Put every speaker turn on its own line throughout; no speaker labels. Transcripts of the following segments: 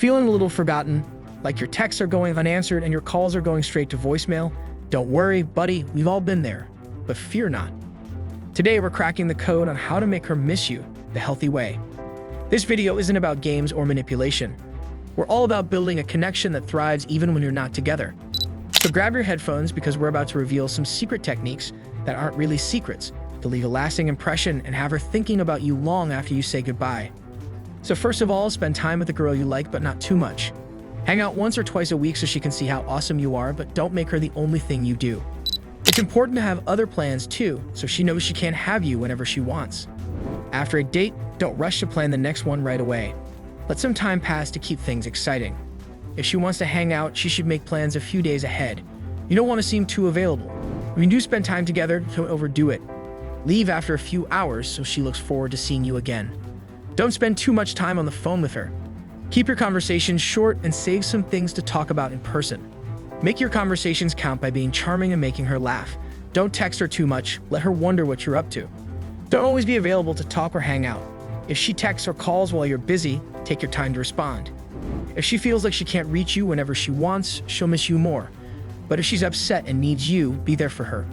Feeling a little forgotten, like your texts are going unanswered and your calls are going straight to voicemail? Don't worry, buddy, we've all been there. But fear not. Today we're cracking the code on how to make her miss you the healthy way. This video isn't about games or manipulation. We're all about building a connection that thrives even when you're not together. So grab your headphones because we're about to reveal some secret techniques that aren't really secrets to leave a lasting impression and have her thinking about you long after you say goodbye. So first of all, spend time with the girl you like, but not too much. Hang out once or twice a week so she can see how awesome you are, but don't make her the only thing you do. It's important to have other plans too, so she knows she can't have you whenever she wants. After a date, don't rush to plan the next one right away. Let some time pass to keep things exciting. If she wants to hang out, she should make plans a few days ahead. You don't want to seem too available. When you do spend time together, don't overdo it. Leave after a few hours so she looks forward to seeing you again. Don't spend too much time on the phone with her. Keep your conversations short and save some things to talk about in person. Make your conversations count by being charming and making her laugh. Don't text her too much, let her wonder what you're up to. Don't always be available to talk or hang out. If she texts or calls while you're busy, take your time to respond. If she feels like she can't reach you whenever she wants, she'll miss you more. But if she's upset and needs you, be there for her.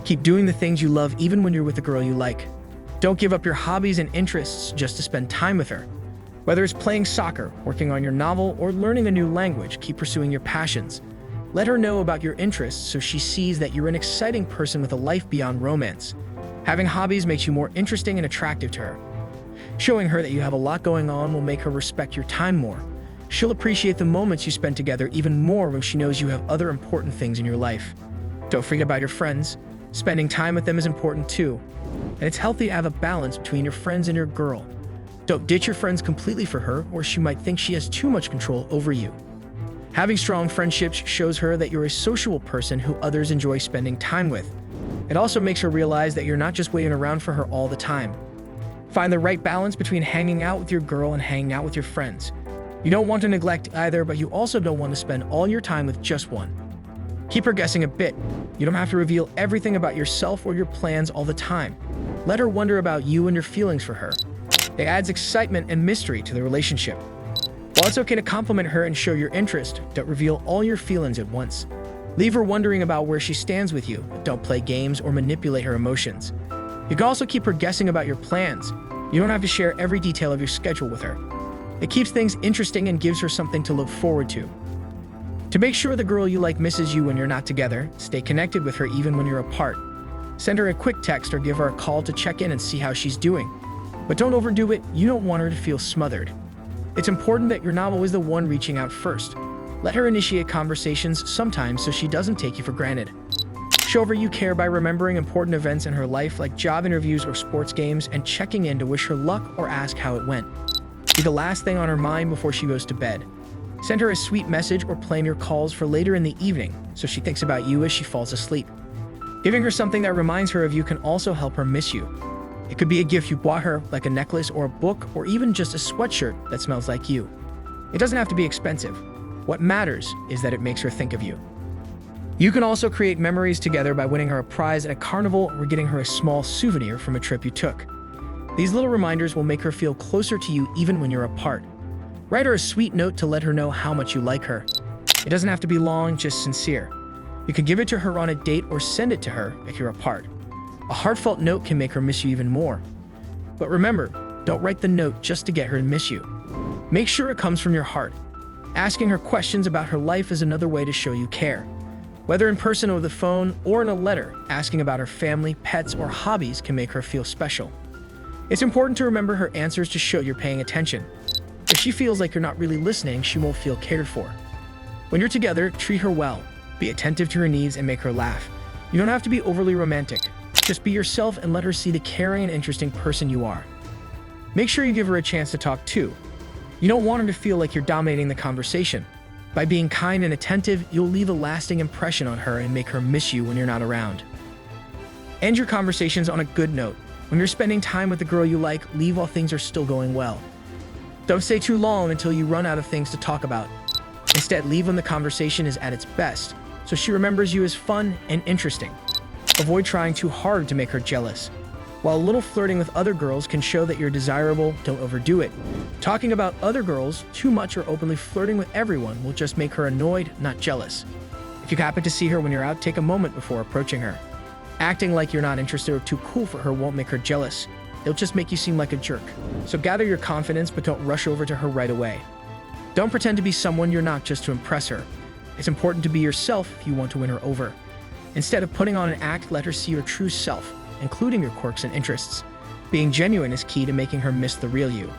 Keep doing the things you love even when you're with a girl you like. Don't give up your hobbies and interests just to spend time with her. Whether it's playing soccer, working on your novel, or learning a new language, keep pursuing your passions. Let her know about your interests so she sees that you're an exciting person with a life beyond romance. Having hobbies makes you more interesting and attractive to her. Showing her that you have a lot going on will make her respect your time more. She'll appreciate the moments you spend together even more when she knows you have other important things in your life. Don't forget about your friends. Spending time with them is important too. And it's healthy to have a balance between your friends and your girl. Don't ditch your friends completely for her, or she might think she has too much control over you. Having strong friendships shows her that you're a sociable person who others enjoy spending time with. It also makes her realize that you're not just waiting around for her all the time. Find the right balance between hanging out with your girl and hanging out with your friends. You don't want to neglect either, but you also don't want to spend all your time with just one. Keep her guessing a bit. You don't have to reveal everything about yourself or your plans all the time. Let her wonder about you and your feelings for her. It adds excitement and mystery to the relationship. While it's okay to compliment her and show your interest, don't reveal all your feelings at once. Leave her wondering about where she stands with you, but don't play games or manipulate her emotions. You can also keep her guessing about your plans. You don't have to share every detail of your schedule with her. It keeps things interesting and gives her something to look forward to. To make sure the girl you like misses you when you're not together, stay connected with her even when you're apart. Send her a quick text or give her a call to check in and see how she's doing. But don't overdo it, you don't want her to feel smothered. It's important that you're not always the one reaching out first. Let her initiate conversations sometimes so she doesn't take you for granted. Show her you care by remembering important events in her life like job interviews or sports games and checking in to wish her luck or ask how it went. Be the last thing on her mind before she goes to bed. Send her a sweet message or plan your calls for later in the evening so she thinks about you as she falls asleep. Giving her something that reminds her of you can also help her miss you. It could be a gift you bought her, like a necklace or a book, or even just a sweatshirt that smells like you. It doesn't have to be expensive. What matters is that it makes her think of you. You can also create memories together by winning her a prize at a carnival or getting her a small souvenir from a trip you took. These little reminders will make her feel closer to you even when you're apart. Write her a sweet note to let her know how much you like her. It doesn't have to be long, just sincere. You can give it to her on a date or send it to her if you're apart. A heartfelt note can make her miss you even more. But remember, don't write the note just to get her to miss you. Make sure it comes from your heart. Asking her questions about her life is another way to show you care. Whether in person over the phone or in a letter, asking about her family, pets, or hobbies can make her feel special. It's important to remember her answers to show you're paying attention. If she feels like you're not really listening, she won't feel cared for. When you're together, treat her well. Be attentive to her needs and make her laugh. You don't have to be overly romantic. Just be yourself and let her see the caring and interesting person you are. Make sure you give her a chance to talk too. You don't want her to feel like you're dominating the conversation. By being kind and attentive, you'll leave a lasting impression on her and make her miss you when you're not around. End your conversations on a good note. When you're spending time with the girl you like, leave while things are still going well. Don't stay too long until you run out of things to talk about. Instead, leave when the conversation is at its best, so she remembers you as fun and interesting. Avoid trying too hard to make her jealous. While a little flirting with other girls can show that you're desirable, don't overdo it. Talking about other girls too much or openly flirting with everyone will just make her annoyed, not jealous. If you happen to see her when you're out, take a moment before approaching her. Acting like you're not interested or too cool for her won't make her jealous. It'll just make you seem like a jerk. So gather your confidence, but don't rush over to her right away. Don't pretend to be someone you're not just to impress her. It's important to be yourself if you want to win her over. Instead of putting on an act, let her see your true self, including your quirks and interests. Being genuine is key to making her miss the real you.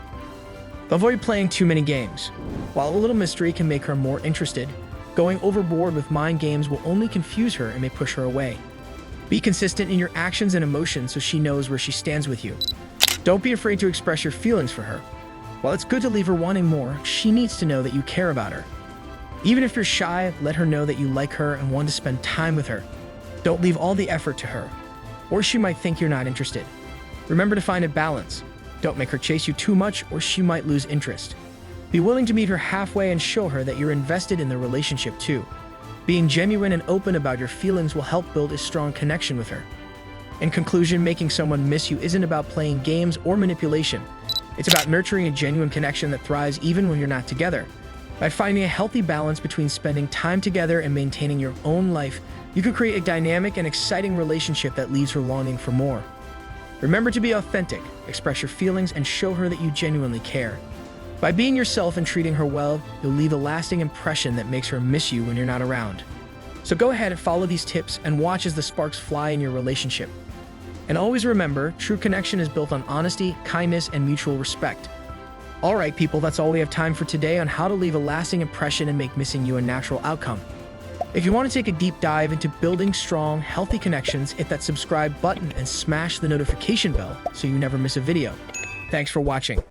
Avoid playing too many games. While a little mystery can make her more interested, going overboard with mind games will only confuse her and may push her away. Be consistent in your actions and emotions so she knows where she stands with you. Don't be afraid to express your feelings for her. While it's good to leave her wanting more, she needs to know that you care about her. Even if you're shy, let her know that you like her and want to spend time with her. Don't leave all the effort to her, or she might think you're not interested. Remember to find a balance. Don't make her chase you too much, or she might lose interest. Be willing to meet her halfway and show her that you're invested in the relationship too. Being genuine and open about your feelings will help build a strong connection with her. In conclusion, making someone miss you isn't about playing games or manipulation. It's about nurturing a genuine connection that thrives even when you're not together. By finding a healthy balance between spending time together and maintaining your own life, you can create a dynamic and exciting relationship that leaves her longing for more. Remember to be authentic, express your feelings, and show her that you genuinely care. By being yourself and treating her well, you'll leave a lasting impression that makes her miss you when you're not around. So go ahead and follow these tips and watch as the sparks fly in your relationship. And always remember, true connection is built on honesty, kindness, and mutual respect. All right, people, that's all we have time for today on how to leave a lasting impression and make missing you a natural outcome. If you want to take a deep dive into building strong, healthy connections, hit that subscribe button and smash the notification bell so you never miss a video. Thanks for watching.